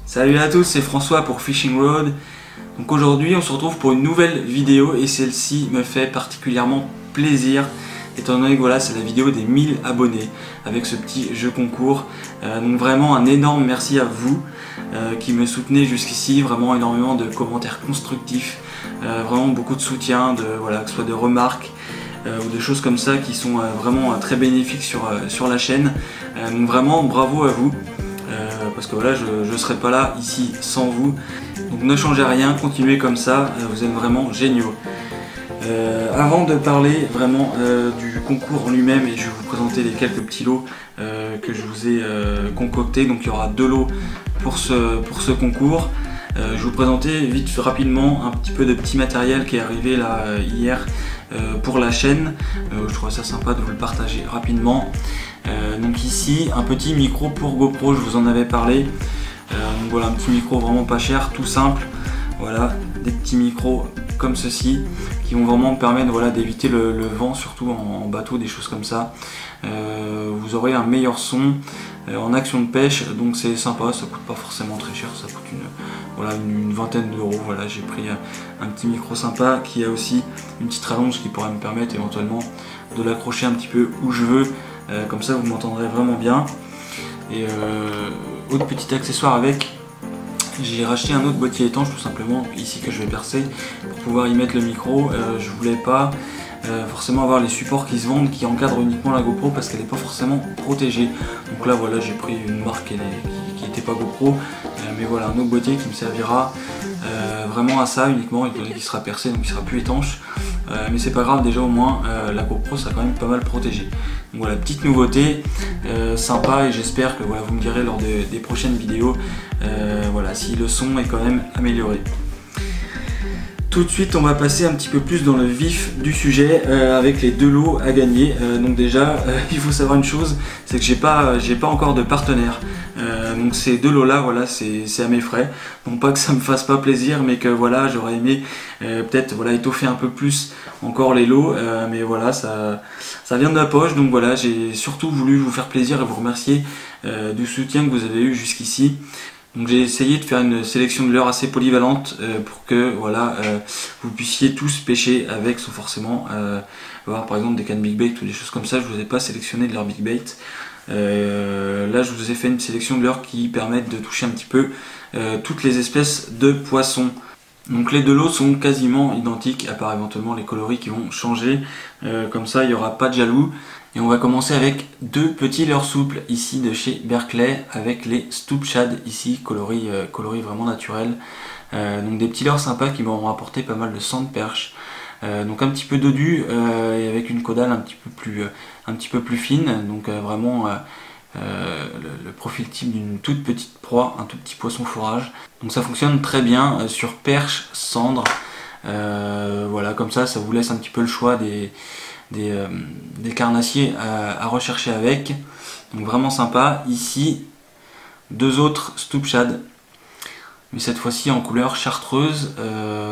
Salut à tous, c'est François pour Fishing Road. Donc aujourd'hui on se retrouve pour une nouvelle vidéo et celle-ci me fait particulièrement plaisir étant donné que voilà, c'est la vidéo des 1000 abonnés avec ce petit jeu concours. Donc vraiment un énorme merci à vous qui me soutenez jusqu'ici, vraiment énormément de commentaires constructifs, vraiment beaucoup de soutien, voilà, que ce soit de remarques ou de choses comme ça qui sont vraiment très bénéfiques sur la chaîne. Donc vraiment bravo à vous. Parce que voilà, je ne serais pas là ici sans vous. Donc ne changez rien, continuez comme ça, vous êtes vraiment géniaux. Avant de parler vraiment du concours en lui-même, et je vais vous présenter les quelques petits lots que je vous ai concoctés. Donc il y aura 2 lots pour ce concours. Je vais vous présenter vite rapidement un petit peu de petit matériel qui est arrivé là hier pour la chaîne. Je trouve ça sympa de vous le partager rapidement. Donc ici un petit micro pour GoPro, je vous en avais parlé. Donc voilà, un petit micro vraiment pas cher, tout simple. Voilà, des petits micros comme ceci qui vont vraiment permettre voilà, d'éviter le vent, surtout en bateau, des choses comme ça. Vous aurez un meilleur son en action de pêche, donc c'est sympa, ça coûte pas forcément très cher, ça coûte une vingtaine d'euros. Voilà, j'ai pris un petit micro sympa qui a aussi une petite rallonge qui pourrait me permettre éventuellement de l'accrocher un petit peu où je veux. Comme ça vous m'entendrez vraiment bien. Et autre petit accessoire avec, j'ai racheté un autre boîtier étanche tout simplement ici que je vais percer pour pouvoir y mettre le micro. Je voulais pas forcément avoir les supports qui se vendent qui encadrent uniquement la GoPro parce qu'elle n'est pas forcément protégée. Donc là voilà, j'ai pris une marque qui n'était pas GoPro, mais voilà, un autre boîtier qui me servira vraiment à ça uniquement, étant donné qu'il sera percé donc il sera plus étanche. Mais c'est pas grave, déjà au moins la GoPro sera quand même pas mal protégée. Donc voilà, petite nouveauté sympa, et j'espère que voilà, vous me direz lors des prochaines vidéos voilà, si le son est quand même amélioré. Tout de suite on va passer un petit peu plus dans le vif du sujet avec les 2 lots à gagner. Donc déjà il faut savoir une chose, c'est que j'ai pas encore de partenaire. Donc ces 2 lots là, voilà, c'est à mes frais. Non pas que ça me fasse pas plaisir, mais que voilà, j'aurais aimé peut-être voilà, étoffer un peu plus encore les lots, mais voilà, ça vient de la poche. Donc voilà, j'ai surtout voulu vous faire plaisir et vous remercier du soutien que vous avez eu jusqu'ici. Donc j'ai essayé de faire une sélection de leurres assez polyvalente pour que voilà, vous puissiez tous pêcher avec, sans forcément avoir par exemple des cannes big bait ou des choses comme ça. Je ne vous ai pas sélectionné de leurres big bait. Là je vous ai fait une sélection de leurres qui permettent de toucher un petit peu toutes les espèces de poissons. Donc les 2 lots sont quasiment identiques, à part éventuellement les coloris qui vont changer. Comme ça il n'y aura pas de jaloux. Et on va commencer avec 2 petits leurres souples ici de chez Berkeley avec les Stoop Shad ici, coloris vraiment naturels. Donc des petits leurres sympas qui m'ont apporté pas mal de sang de perche. Donc un petit peu dodu et avec une caudale un petit peu plus fine. Donc vraiment le profil type d'une toute petite proie, un tout petit poisson fourrage. Donc ça fonctionne très bien sur perche, cendre. Voilà, comme ça vous laisse un petit peu le choix des carnassiers à rechercher avec. Donc vraiment sympa. Ici 2 autres Stoop Shad, mais cette fois-ci en couleur chartreuse,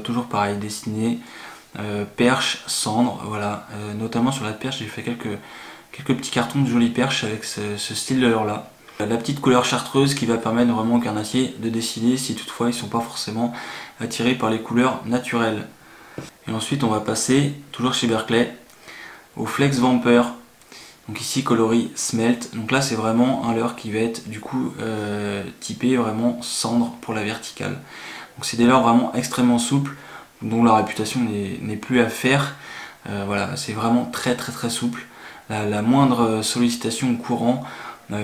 toujours pareil, dessiné perche, cendre. Voilà, notamment sur la perche j'ai fait quelques petits cartons de jolies perches avec ce style de leurre là. La petite couleur chartreuse qui va permettre vraiment aux carnassiers de décider si toutefois ils ne sont pas forcément attirés par les couleurs naturelles. Et ensuite on va passer, toujours chez Berkeley, au Flex Vamper. Donc ici coloris smelt. Donc là c'est vraiment un leurre qui va être du coup typé vraiment cendre pour la verticale. Donc c'est des leurres vraiment extrêmement souples, dont la réputation n'est plus à faire. Voilà, c'est vraiment très souple. La moindre sollicitation au courant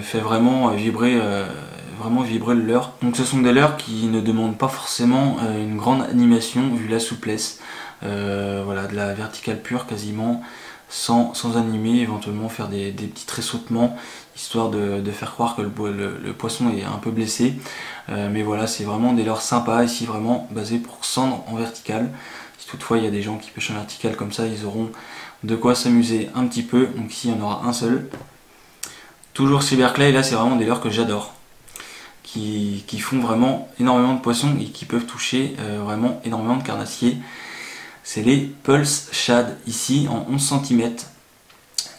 fait vraiment vibrer le leurre. Donc ce sont des leurres qui ne demandent pas forcément une grande animation vu la souplesse. Voilà, de la verticale pure quasiment, sans animer, éventuellement faire des petits tressautements histoire de faire croire que le poisson est un peu blessé. Mais voilà, c'est vraiment des leurres sympas ici, vraiment basés pour cendre en verticale. Si toutefois il y a des gens qui pêchent en verticale comme ça, ils auront de quoi s'amuser un petit peu. Donc ici il y en aura un seul. Toujours chez Berkeley, et là c'est vraiment des leurres que j'adore, qui font vraiment énormément de poissons et qui peuvent toucher vraiment énormément de carnassiers. C'est les Pulse Shad ici en 11 cm.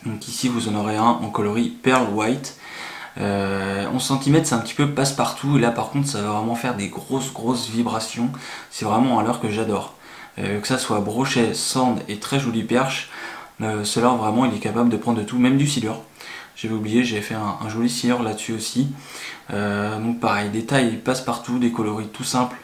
Donc ici vous en aurez un en coloris Pearl White. 11 cm c'est un petit peu passe-partout, et là par contre ça va vraiment faire des grosses vibrations. C'est vraiment un leurre que j'adore. Que ça soit brochet, sand et très jolie perche, ce leurre vraiment il est capable de prendre de tout, même du silure. J'avais oublié, j'avais fait un joli silure là-dessus aussi. Donc pareil, des tailles passe-partout, des coloris tout simples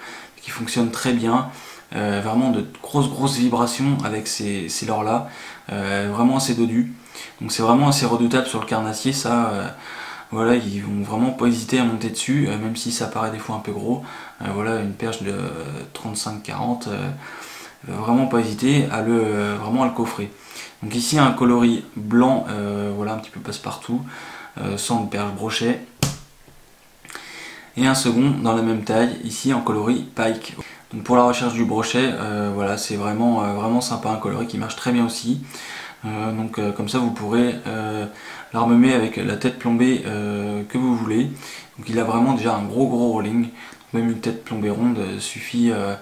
qui fonctionnent très bien. Vraiment de grosses vibrations avec ces leurres là, vraiment assez dodus. Donc c'est vraiment assez redoutable sur le carnassier, ça. Voilà, ils vont vraiment pas hésiter à monter dessus, même si ça paraît des fois un peu gros. Voilà, une perche de 35-40, vraiment pas hésiter à vraiment à le coffrer. Donc ici un coloris blanc, voilà, un petit peu passe-partout, sans perche brochet. Et un second dans la même taille, ici en coloris pike. Donc pour la recherche du brochet, voilà, c'est vraiment sympa, un coloris qui marche très bien aussi. Comme ça vous pourrez l'armemer avec la tête plombée que vous voulez. Donc il a vraiment déjà un gros rolling. Même une tête plombée ronde suffit à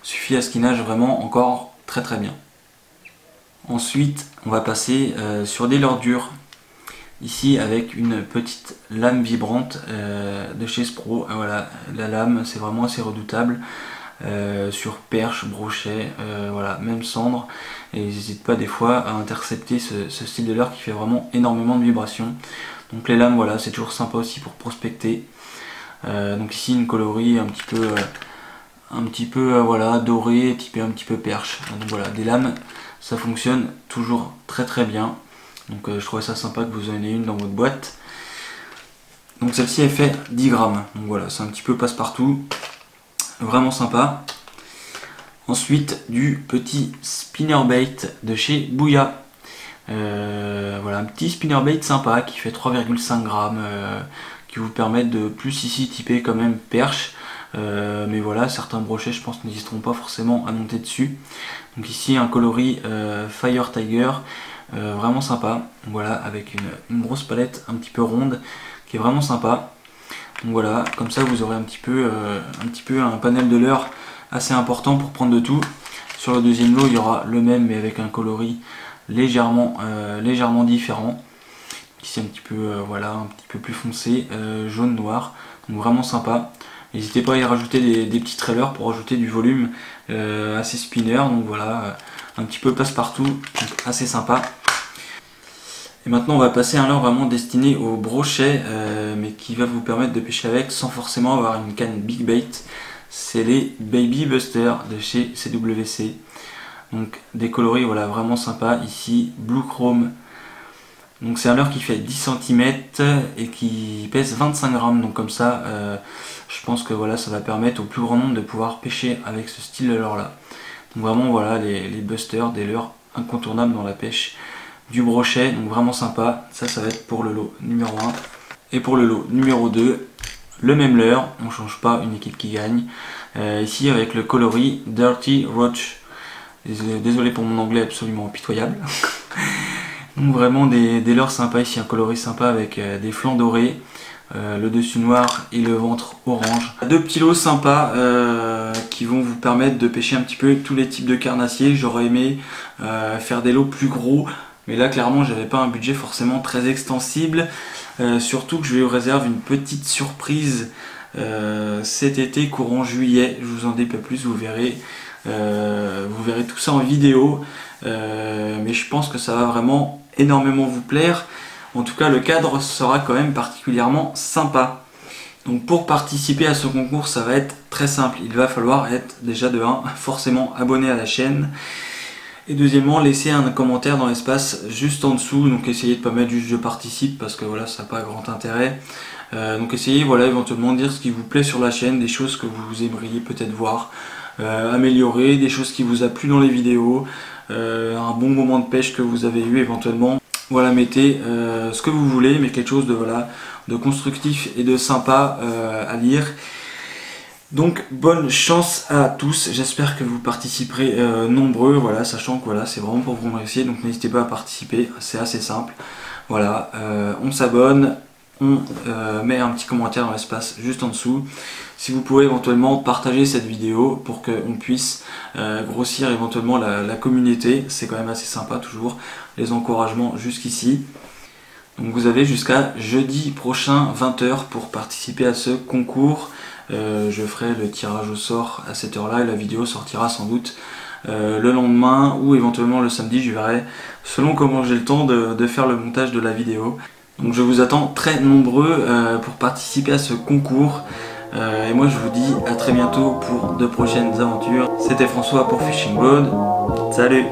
ce qu'il nage vraiment encore très bien. Ensuite on va passer sur des leurres dures. Ici avec une petite lame vibrante de chez Spro. Voilà, la lame c'est vraiment assez redoutable. Sur perche, brochet, voilà, même cendre, et n'hésite pas des fois à intercepter ce style de leurre qui fait vraiment énormément de vibrations. Donc les lames, voilà, c'est toujours sympa aussi pour prospecter. Donc ici une coloris un petit peu voilà, doré, typé un petit peu perche. Donc voilà, des lames, ça fonctionne toujours très bien. Donc je trouvais ça sympa que vous en ayez une dans votre boîte. Donc celle-ci elle fait 10 grammes. Donc voilà, c'est un petit peu passe-partout. Vraiment sympa. Ensuite du petit spinnerbait de chez Bouya. Voilà, un petit spinnerbait sympa qui fait 3,5 grammes, qui vous permet de plus ici typer quand même perche. Mais voilà, certains brochets je pense n'hésiteront pas forcément à monter dessus. Donc ici un coloris Fire Tiger, vraiment sympa. Voilà, avec une grosse palette un petit peu ronde qui est vraiment sympa. Donc voilà, comme ça vous aurez un petit peu un panel de leurres assez important pour prendre de tout. Sur le deuxième lot il y aura le même mais avec un coloris légèrement différent. Ici un petit peu voilà, un petit peu plus foncé, jaune noir. Donc vraiment sympa. N'hésitez pas à y rajouter des petits trailers pour ajouter du volume à ces spinners. Donc voilà, un petit peu passe-partout, assez sympa. Et maintenant on va passer à un leurre vraiment destiné au brochet, mais qui va vous permettre de pêcher avec sans forcément avoir une canne big bait. C'est les Baby Buster de chez CWC. Donc des coloris voilà, vraiment sympa. Ici Blue Chrome. Donc c'est un leurre qui fait 10 cm et qui pèse 25 grammes. Donc comme ça, je pense que voilà, ça va permettre au plus grand nombre de pouvoir pêcher avec ce style de leurre là. Donc vraiment voilà, les Busters, des leurres incontournables dans la pêche du brochet, donc vraiment sympa. Ça va être pour le lot numéro 1. Et pour le lot numéro 2, le même leurre, on ne change pas, une équipe qui gagne. Ici avec le coloris Dirty Roach. Désolé pour mon anglais absolument impitoyable. Donc vraiment des leurres sympas, ici un coloris sympa avec des flancs dorés, le dessus noir et le ventre orange. Deux petits lots sympas qui vont vous permettre de pêcher un petit peu tous les types de carnassiers. J'aurais aimé faire des lots plus gros, mais là clairement j'avais pas un budget forcément très extensible. Surtout que je vais vous réserver une petite surprise cet été courant juillet. Je vous en dis pas plus, vous verrez tout ça en vidéo. Mais je pense que ça va vraiment énormément vous plaire. En tout cas le cadre sera quand même particulièrement sympa. Donc pour participer à ce concours ça va être très simple. Il va falloir être déjà de 1 forcément abonné à la chaîne. Et deuxièmement, laissez un commentaire dans l'espace juste en dessous. Donc essayez de ne pas mettre juste je participe parce que voilà, ça n'a pas grand intérêt. Donc essayez voilà, éventuellement de dire ce qui vous plaît sur la chaîne, des choses que vous aimeriez peut-être voir améliorer, des choses qui vous a plu dans les vidéos, un bon moment de pêche que vous avez eu éventuellement. Voilà, mettez ce que vous voulez, mais quelque chose de, voilà, de constructif et de sympa à lire. Donc bonne chance à tous, j'espère que vous participerez nombreux, voilà, sachant que voilà, c'est vraiment pour vous remercier, donc n'hésitez pas à participer, c'est assez simple. Voilà, on s'abonne, on met un petit commentaire dans l'espace juste en dessous. Si vous pouvez éventuellement partager cette vidéo pour qu'on puisse grossir éventuellement la communauté, c'est quand même assez sympa toujours, les encouragements jusqu'ici. Donc vous avez jusqu'à jeudi prochain 20 h pour participer à ce concours. Je ferai le tirage au sort à cette heure-là et la vidéo sortira sans doute le lendemain ou éventuellement le samedi, je verrai selon comment j'ai le temps de faire le montage de la vidéo. Donc je vous attends très nombreux pour participer à ce concours. Et moi je vous dis à très bientôt pour de prochaines aventures. C'était François pour Fishing Road. Salut!